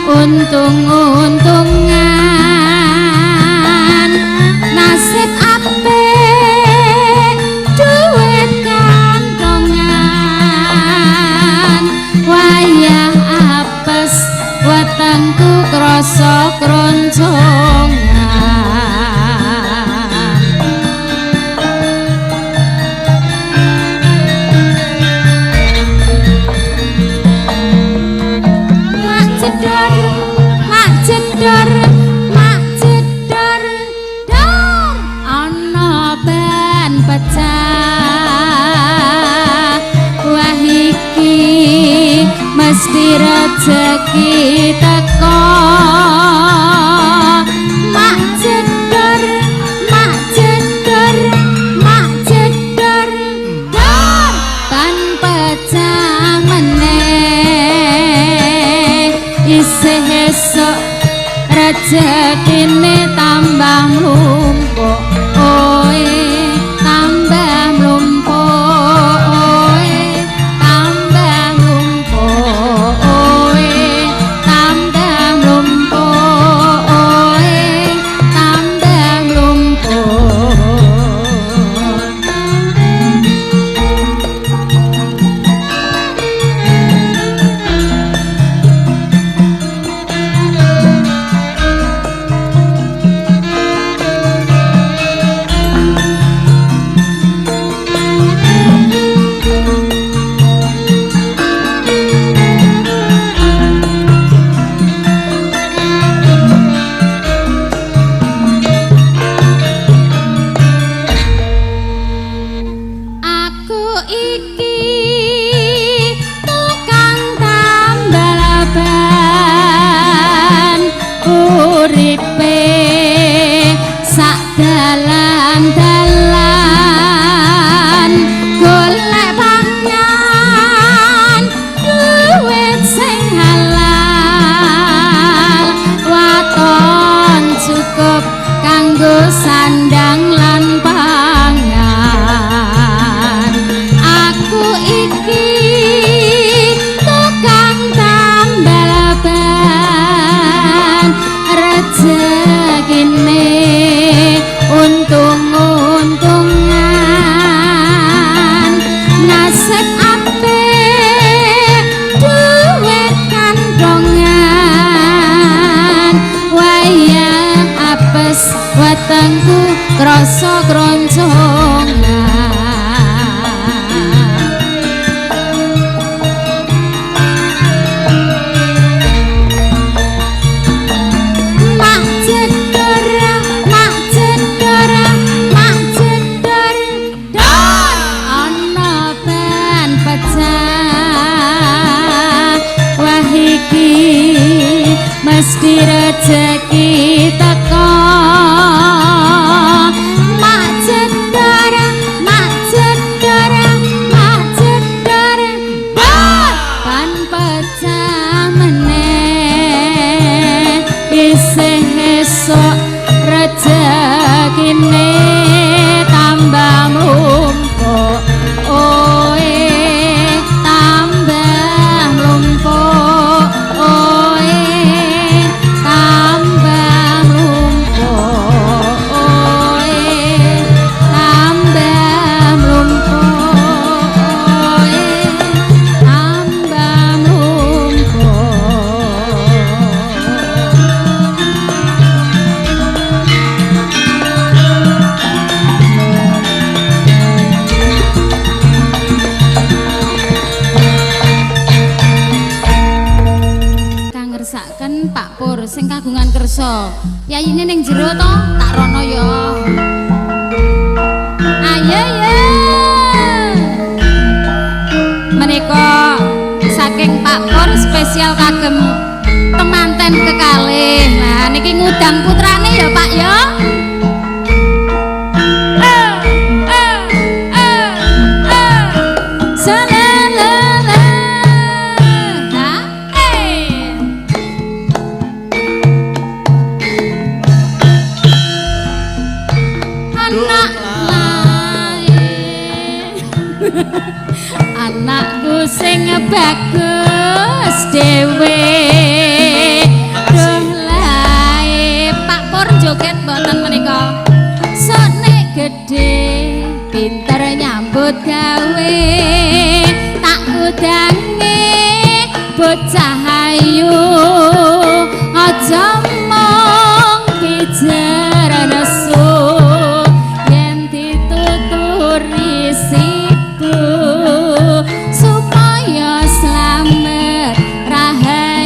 untung-untungan nasib apik duit kantongan wayah apes wetengku krasa kroncongan mak jedor dor ana ben pecah wah iki mesti rezeki teko mak jedor dor ban pecah meneh isih esuk rezekine tambah mlumpuk oe tambah mlumpuk oe tambah mlumpuk oe tambah mlumpuk oe tambah mlumpuk dalan-dalan golek pangan duit sing halal waton cukup kanggo sandang lan pangan aku iki tukang tambal ban rezekine untung-untungan nasib apik duit kantongan wayah apes wetengku krasa kroncongan mesti rezeki teko mak jedor ban pecah meneh isih esuk rezekine tambah mlumpuk oe tambah mlumpuk oe tambah mlumpuk kersa. Yayine ning jero to, tak rono ya. Ayo ya. Menika saking Pak Pur spesial kagem temanten kekalih. Nah niki ngudang putrane ya Pak ya. Anakku sing bagus dhewe duh lae Pak Pur joget mboten menika sok nek gedhe pinter nyambut gawe tak udange bocah ayu aja mong pijar nesu yen dituturi siku supaya slamet rahasia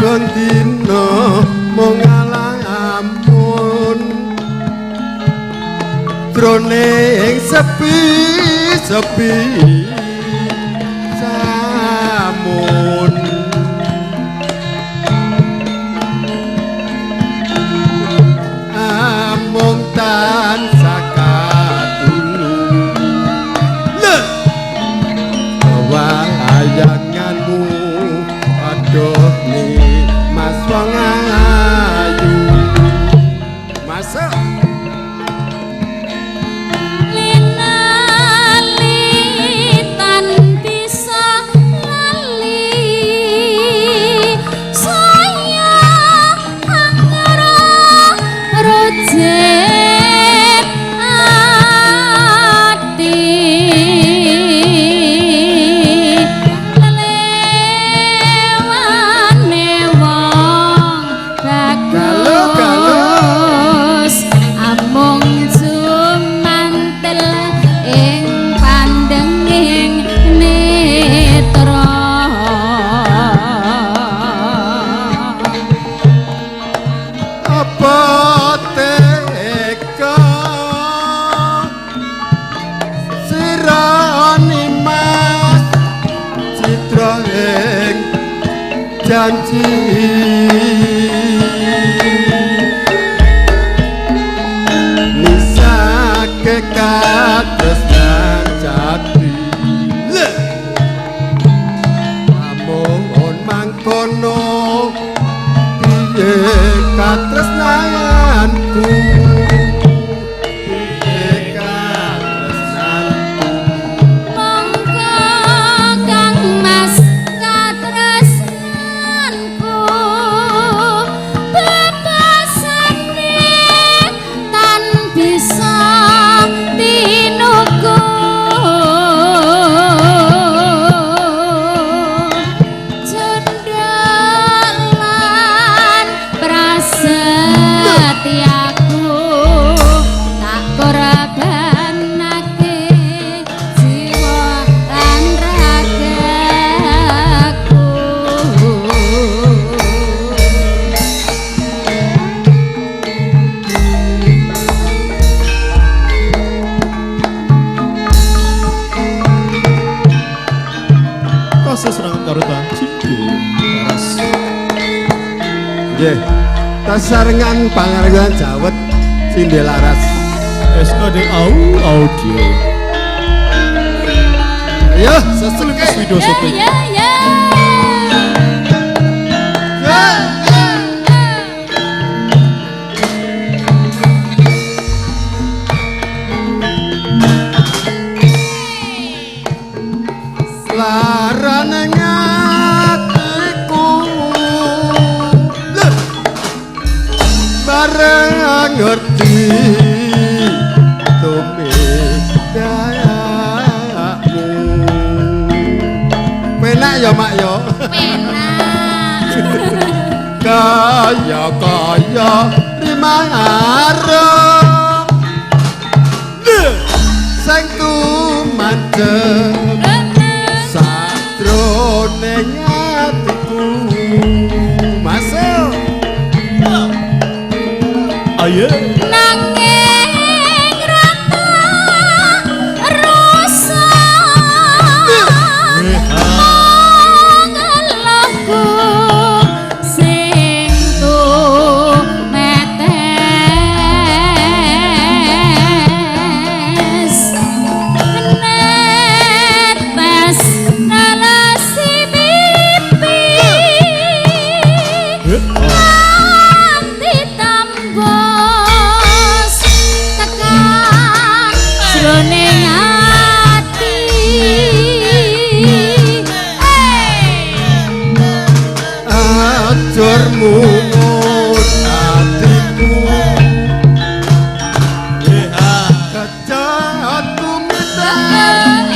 saben dina mung ngalamun jroning sepi samun amung tansah katulung wayanganmu aduh ni mas wong ayu masuk janji nisa kekatresnan jati amun mangkono piye katresnanku Tasarengan pangarengan jawet Sindelaras SKD audio ayo sesuke video syuting ngerti tumidakmu penak ya mak ya penak kaya rimarep sing tumancep sadrone atiku masuk ayo nanging rata rasa ngeloku sing tumetes netes nalasi pipi mungut hatiku kejahat tumitan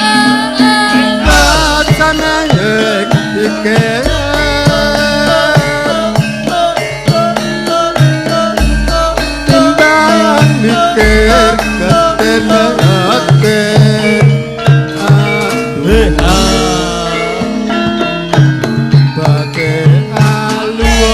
rasanya yang pikir timbang mikir ketenakan bagai aluan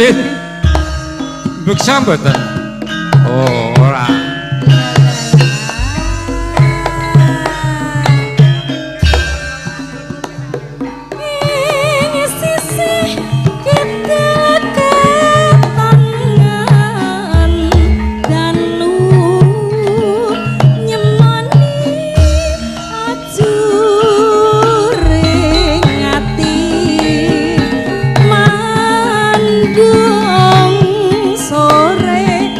Din. Beksa mboten? Oh, ora. Sore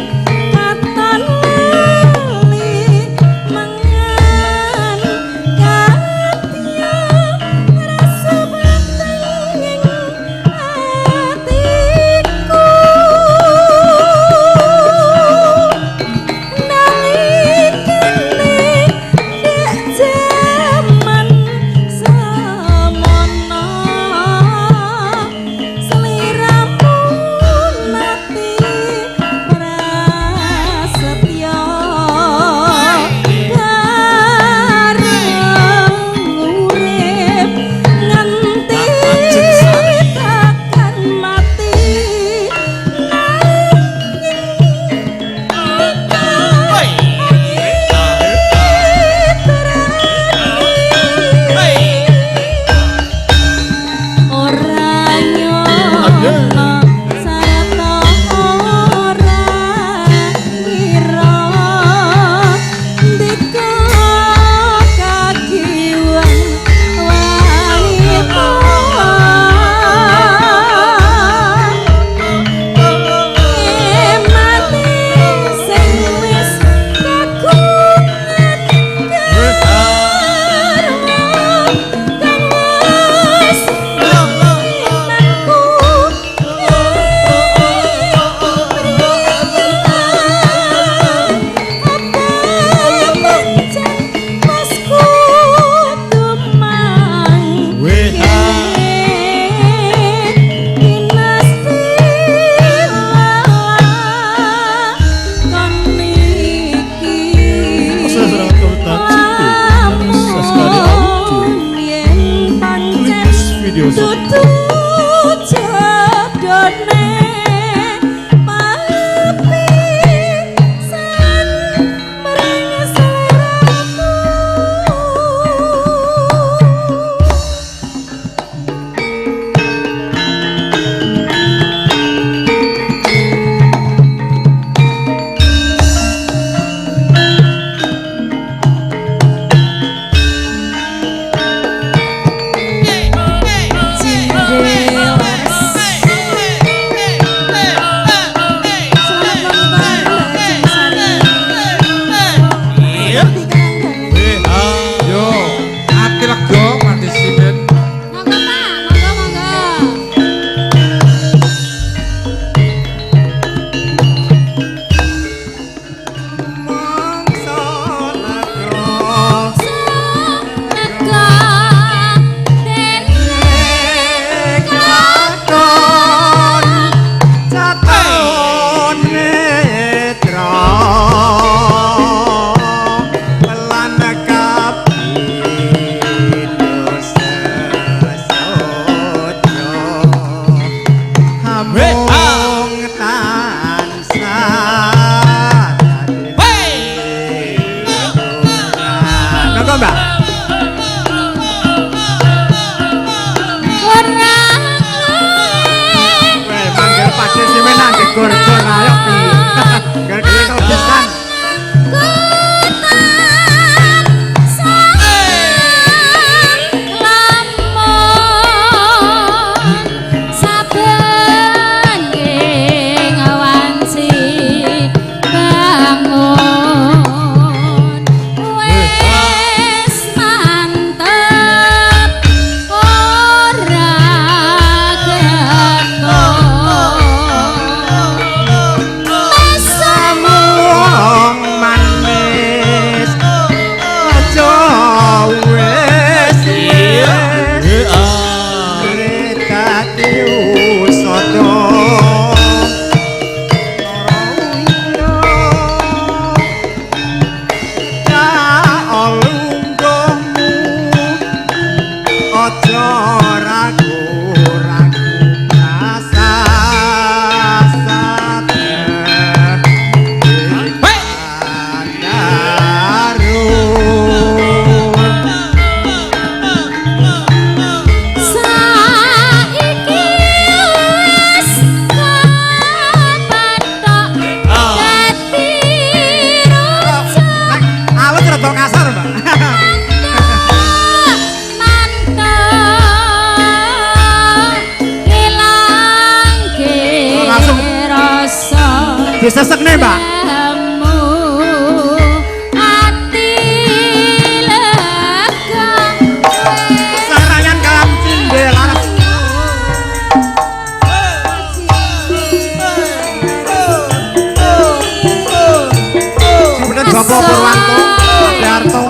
Bapak Purwanto, Darto,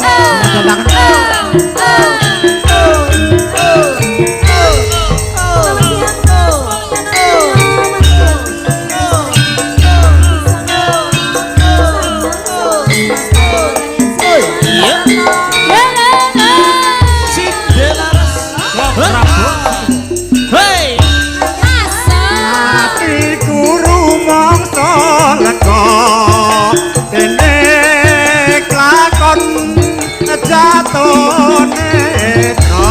hatiku rumangsa lega dene klakon jatone netra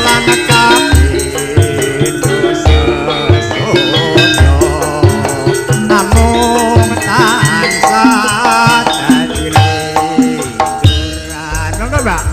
lan kapindho sesodya namung tansah dadi liburan. Nggih, Mbak.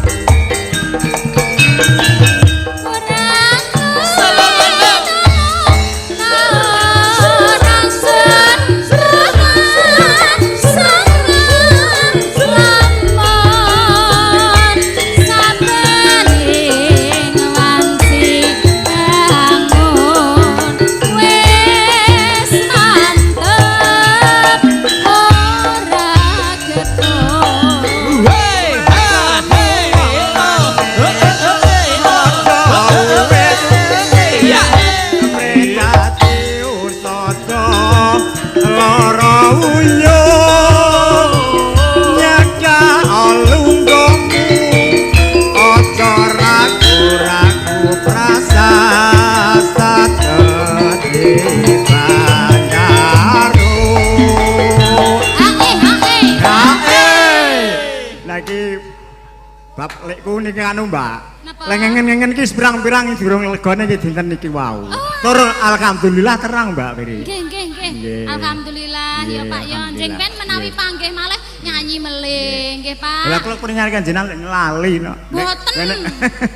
Bab lekku niki anu Mbak. Lek ngengen-ngengen iki pirang-pirang durung legone iki dinten niki wau. Tur alhamdulillah terang Mbak Piri. Nggih, nggih, nggih. Alhamdulillah ya Pak ya. Njing pen menawi panggih malih nyanyi melih nggih Pak. Lah kula pun nyari kanjenan lali no. Mboten.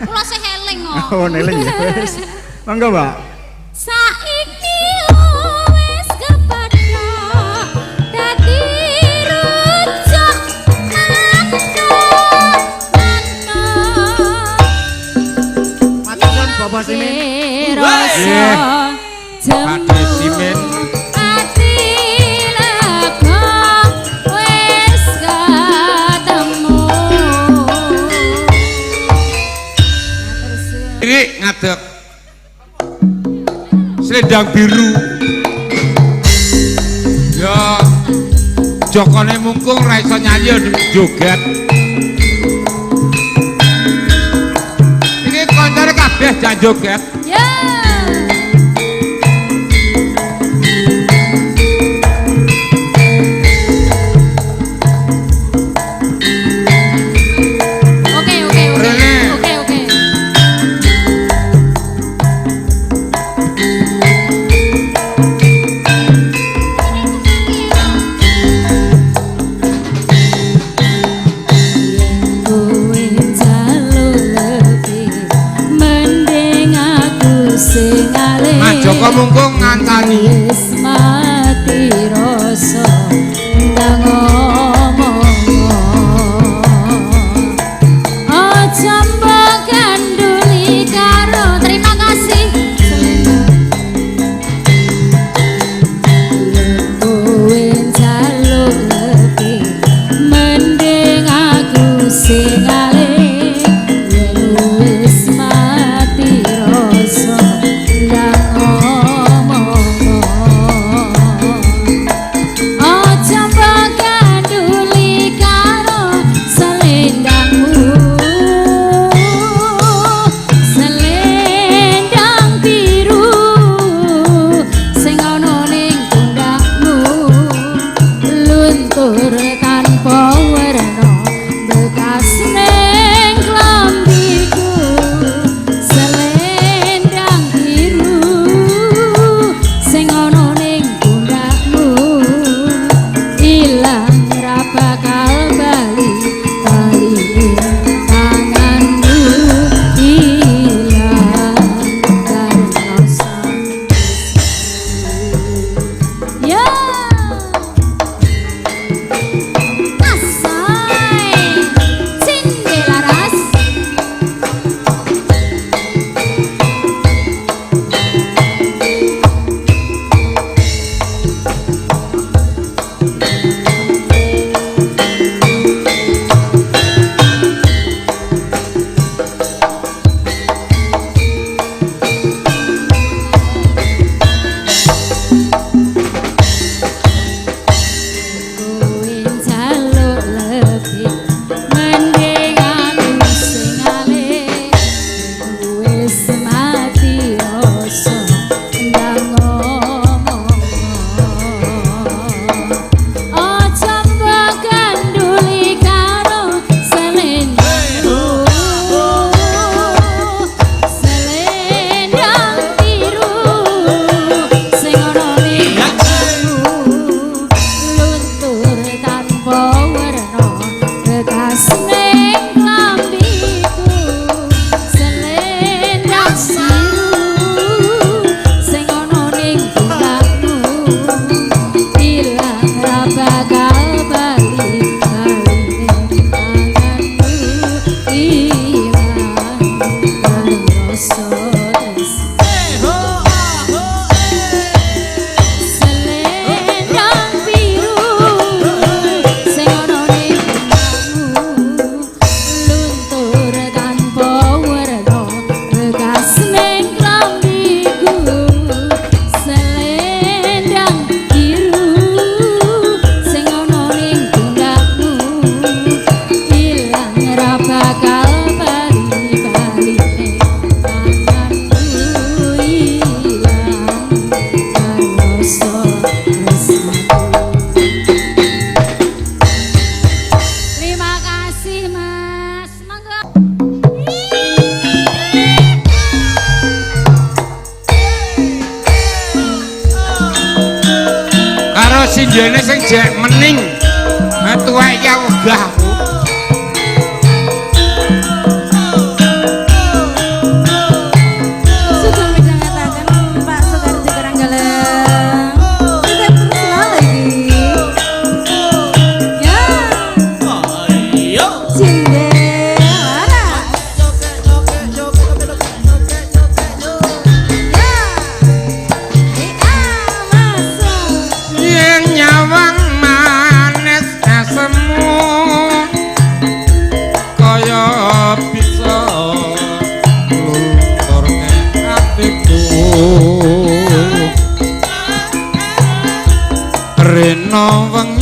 Kula sih eling kok. Oh, eling ya wis. Monggo Mbak. Saiki wis kepadha dadi rujak Matur Bapak Simin. Pakde Simin. Ati lega wis ketemu. Ini ngadeg selendang biru. Ya jokone mungkung ra iso nyanyi ya joget. Iki koncone kabeh jan joget. Ya. Oke. Kowe jaluk lebih mending aku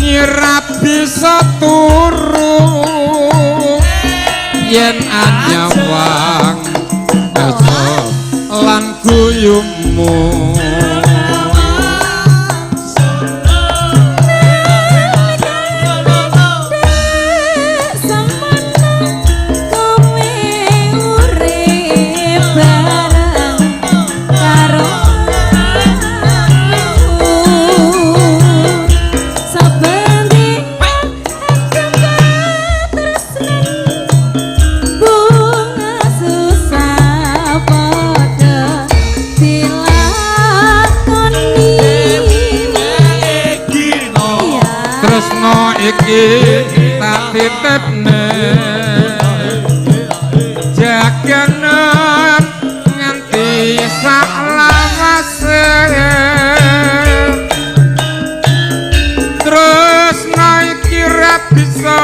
wengi ra bisa turu yen anyawang esok lan guyumu iki tak titipne jaganan nganti salawase terus iki ra bisa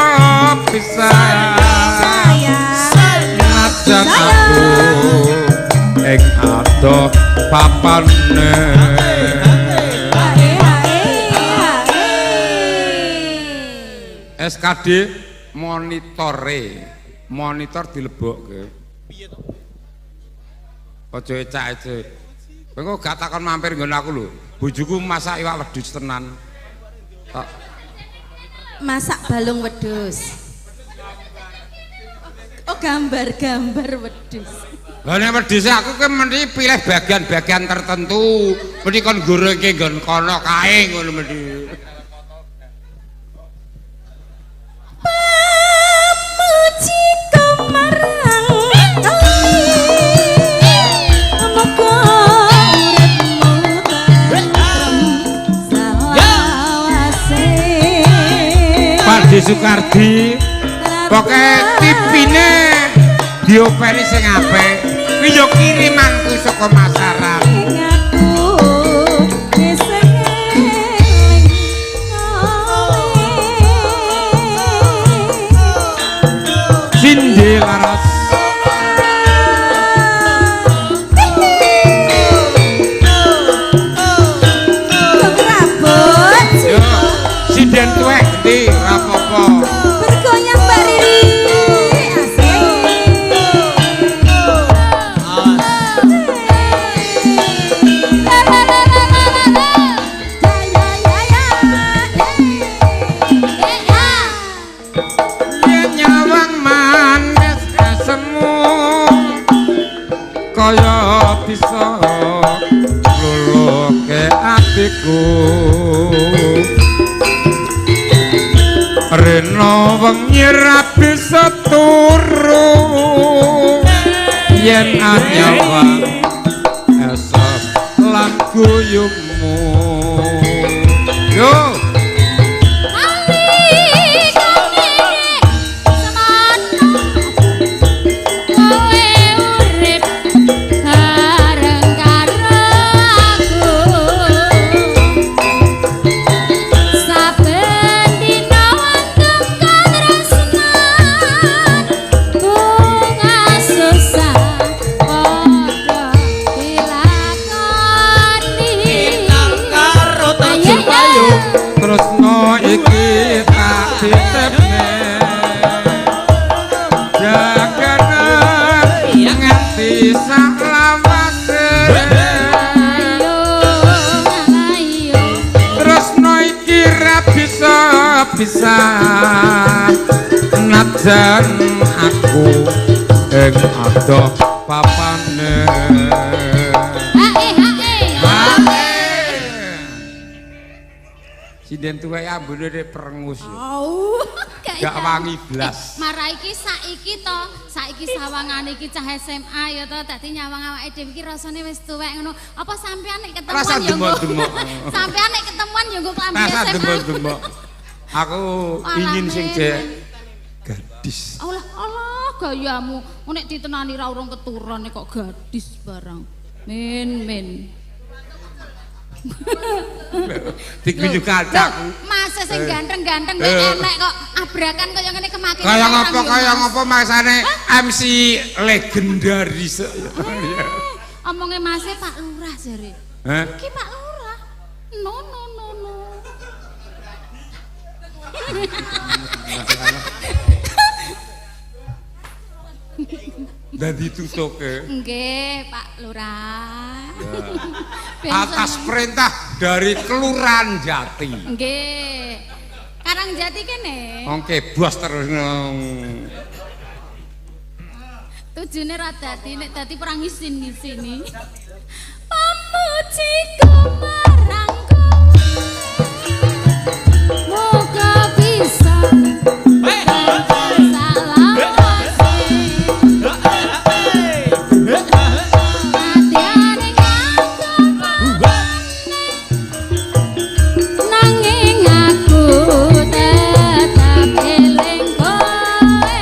najan aku ing adoh papane SKD monitor dilebokke. Piye to? Aja ecak-ecek. Kowe kok gak takon mampir nggon aku lho. Bojoku masak iwak wedhus tenan. Tok. Masak balung wedhus. Oh, gambar-gambar wedhus. Lah nek wedhus aku ki mesti pilih bagian-bagian tertentu. Mesti kon gorengke nggon kono kae ngono mesti. Di Sukardi pokoke tipine diopeni sing apik kuwi yo kirimanku saka masyarakat Sindi laras sinden tuwek gede rapopo bergoyang Mbak Riri asik yen nyawang manis semu kaya bisa luluke atiku Reno wengi ra bisa turu yen anyawang esok lan guyumu yo tresno iki tak titipne jaganan nganti salawase tresno iki ra bisa najan aku ing adoh papane sinden tuwek ambune perengus ya. Gak wangi blas. Marah iki saiki to, saiki sawangane iki cah SMA ya to, dadi nyawang awake dhewe iki rasane wis tuwek ngono. Apa sampean nek ketemuan Rasa ya nggo? demok-demok. Sampean nek ketemuan ya nggo klambi SMA. Rasa demok-demok. Aku ingin sing jek gadis. Allah, Allah gayamu. Nek ditenani ra urung keturunan kok gadis barang. Men. Dikujuk kacang. Masa sing ganteng-ganteng enek kok abrakan kaya ngene kemakinan. Kaya ngopo masane MC legendaris. Omonge Mase Pak Lurah jare. Hah? Ki Pak Lurah. No. Dadi tutuke. Nggih, Pak Lurah. Ben Atas seneng. perintah dari Kelurahan Jati. Nggih. Karangjati kene. Oke, bos terus Tujune ra dadi nek dadi perang isin-isini. Pamujiku marang kowe. Moga bisa nanging aku tetap eling kowe.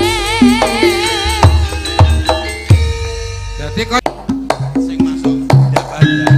Dadi kok Sing masuk dapat ya.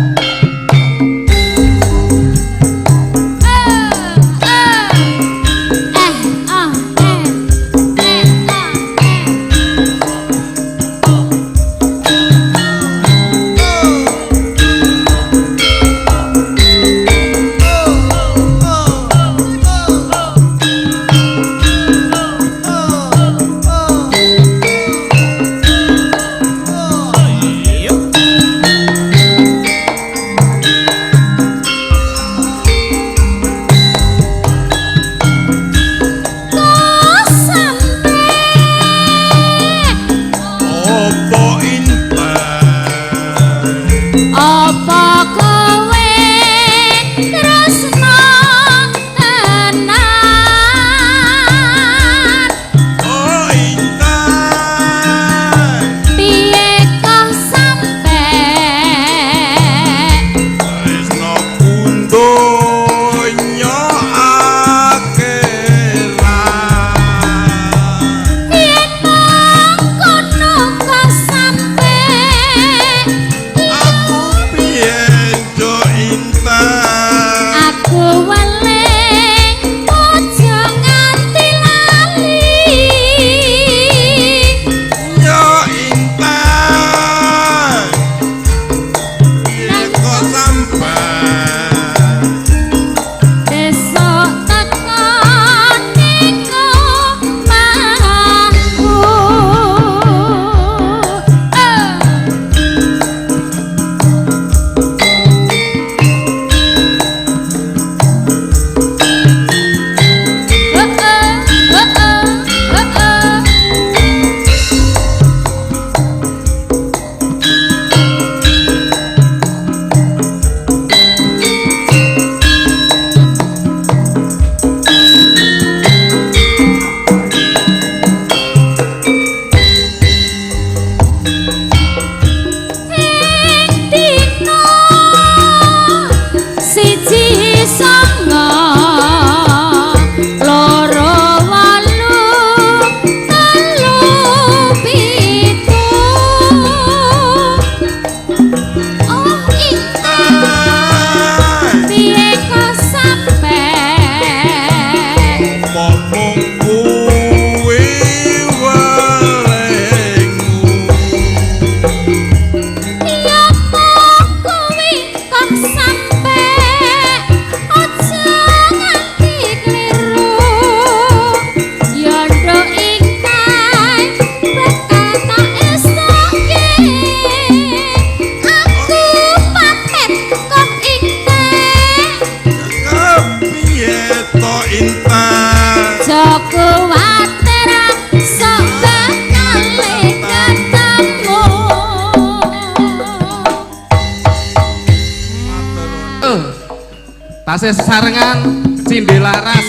Tasih sesarengan Cindi Laras.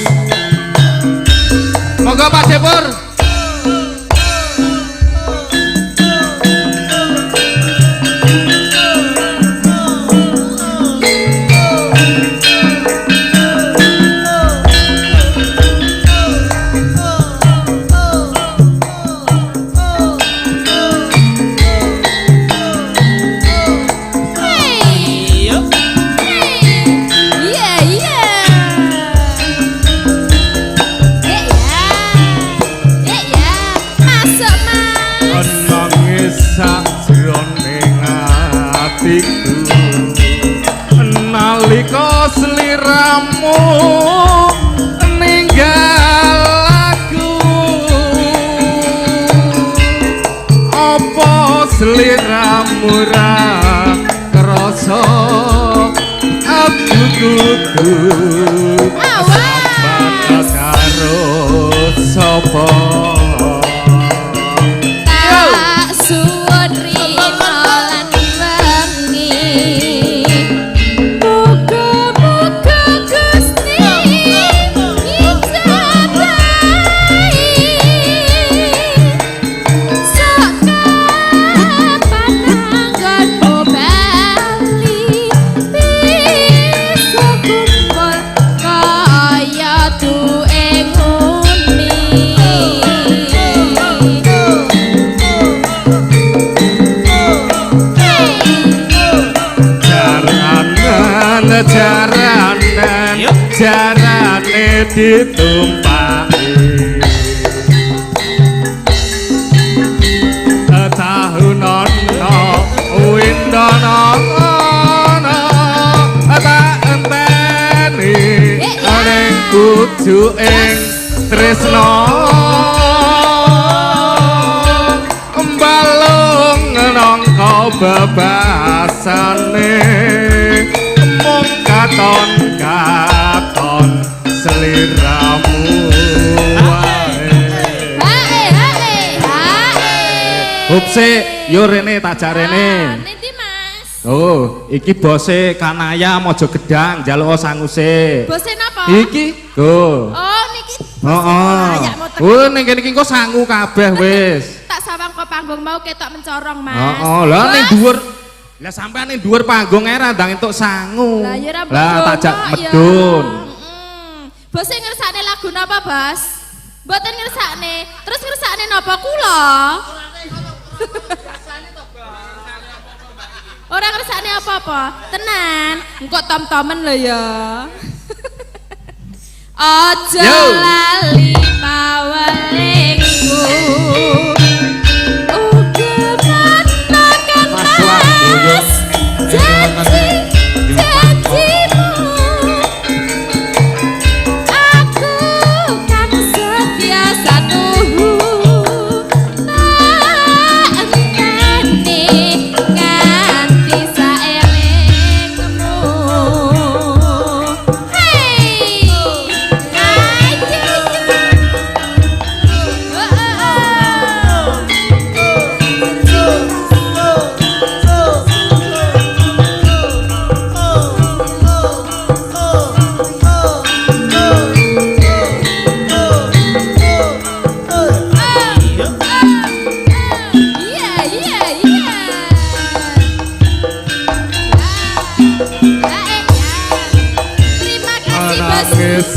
Monggo Pak Jepur. ditumpaki tahu nono windana tak enteni ning kudu ing tresno balung nangka bebasane mung katon seliramu Upse, yo rene tak jarene. Nanti Mas. Oh, iki bose Kanaya Mojo Gedang, njaluk sanguse. Bose napa? Iki, go. Oh, niki. Heeh. Oh, ning kene iki kok sangu kabeh wis. Tak sawang kok panggung mau ketok mencorong, Mas. Heeh, lah ning dhuwur. Lah sampean ning dhuwur panggung ae randang entuk sangu. Lah ya ra Lah tajak medun. Bose ngersakne lagu napa, Bos? Mboten ngersakne. Terus ngersakne napa kula? Orang ngersakne apa-apa. Tenan, engko tom-tomen lho ya. Aja lali pawelingku. Uga katakan Mas. Janjimu. Aku kan setia satu.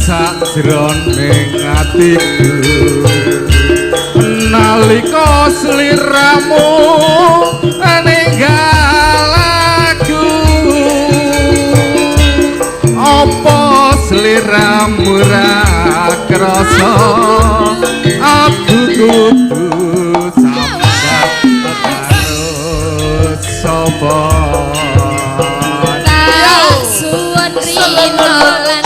Sajroning atiku nalika sliramu ninggalaku apa sliramu ra krasa aku kudu sambat karo sapa suwun rino lan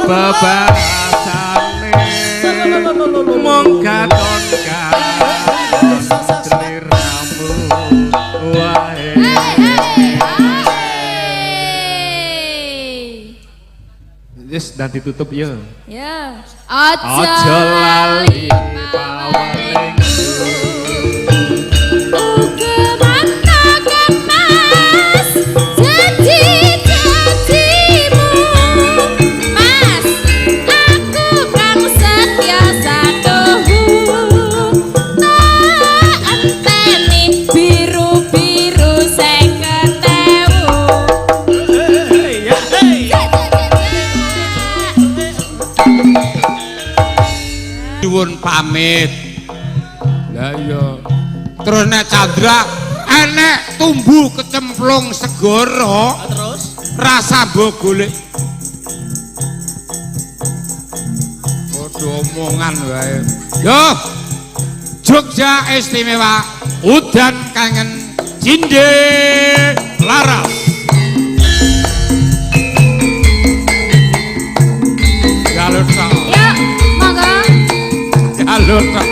babasane mung katon seliramu wae wis dan ditutup ya ya aja lali pawelingku pamit. Lah iya. Terus nek Chandra enek tumbuh kecemplung segara. Terus rasa mbok golek. Padha omongan wae. Yo. Jogja istimewa udan kangen Cinde Laras. Jalur sang. Ya, monggo. Jalur Pak.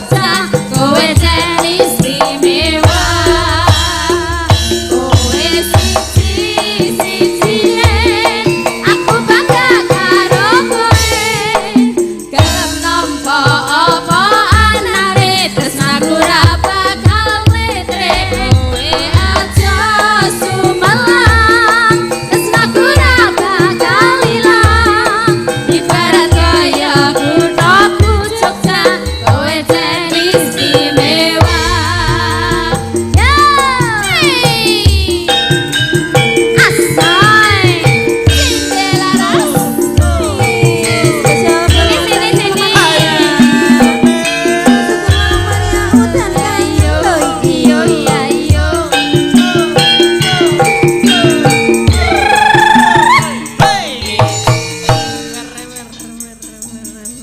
Jogja kowe jan istimewa kowe siji-sijine aku bangga karo kowe gelem nampa apa anare tresnaku ra bakal letre kowe aja sumelang tresnaku ra bakal ilang ibarat kaya kuthaku Jogja kowe jan istimewa asai Cinderella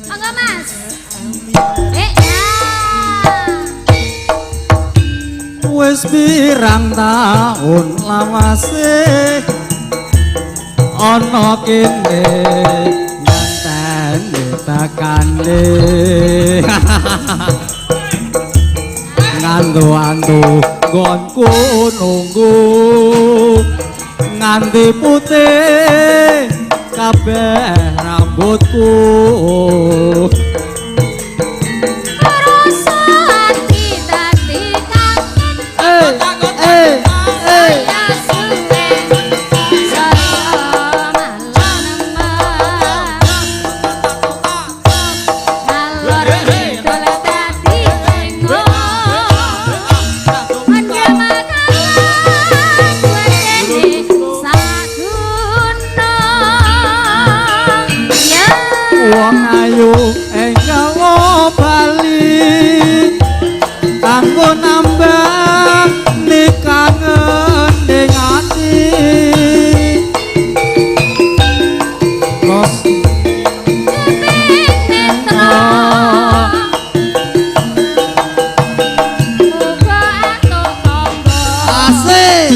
Monggo Mas. Wis pirang taun lawase ana kene nganteni takane ngandu-andu nggonku nunggu nganti putih kabeh rambutku Rasa hati dadi kangen ya suwe saya malah ngalor ngidul dadi bengong manja makanan gue kene sagunung ya wong ayu enggal bali kanggo nambah nikangen ning ati Ros asih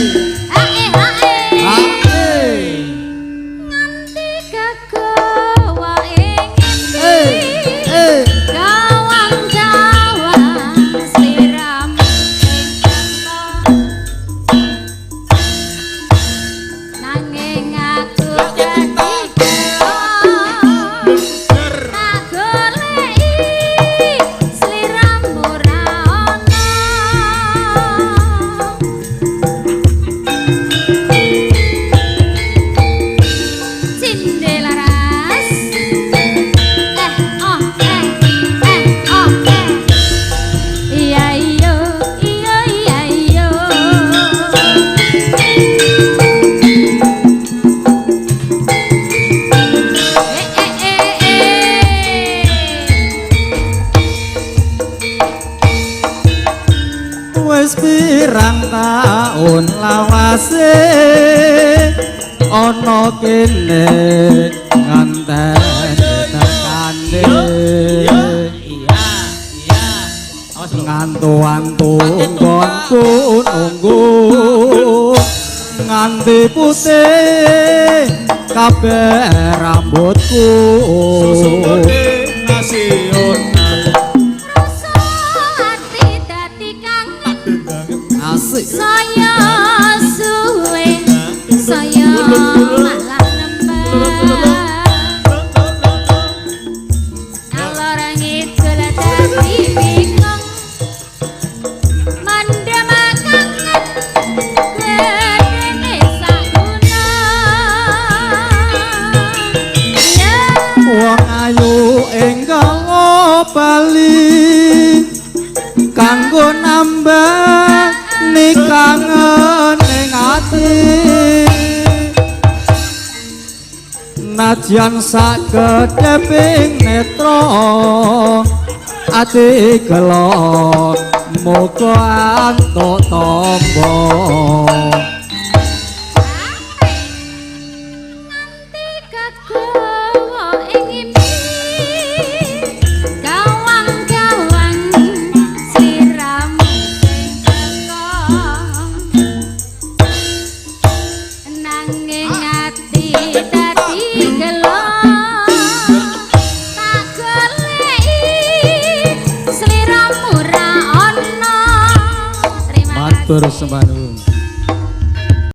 wis pirang taun lawase ana kene nganteni tekane ngantu-antu nggonku nunggu nganti putih kabeh rambutku Rasa hati dadi kangen asik saya suwe saya malah nembang ngalor ngidul dadi bingung manja makangen kene sagunung ya wong ayu enggal bali kanggo nambah nikangen ning ati najan sakedheping netra ati gelo muga antuk tamba